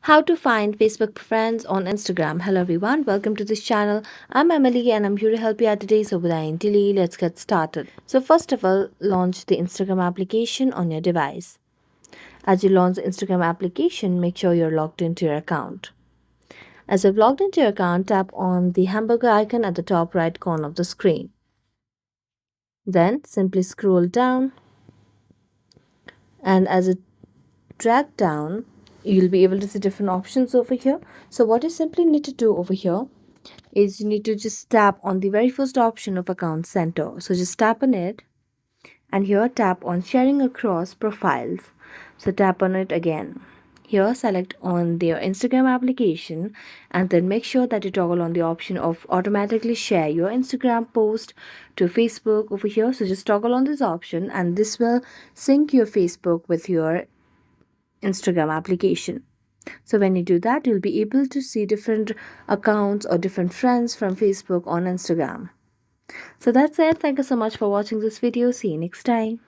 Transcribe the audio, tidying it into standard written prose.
How to find Facebook friends on Instagram. Hello everyone, welcome to this channel. I'm Emily and I'm here to help you out today. So without any delay, let's get started. So first of all, launch the Instagram application on your device. As you launch the Instagram application, make sure you're logged into your account. As you've logged into your account, tap on the hamburger icon at the top right corner of the screen. Then simply scroll down, and as it drag down, you'll be able to see different options over here. So what you simply need to do over here is you need to just tap on the very first option of account center. So just tap on it, and here tap on sharing across profiles. So tap on it again. Here select on their Instagram application, and then make sure that you toggle on the option of automatically share your Instagram post to Facebook over here. So just toggle on this option, and this will sync your Facebook with your Instagram application. So when you do that, you'll be able to see different accounts or different friends from Facebook on Instagram. So that's it. Thank you so much for watching this video. See you next time.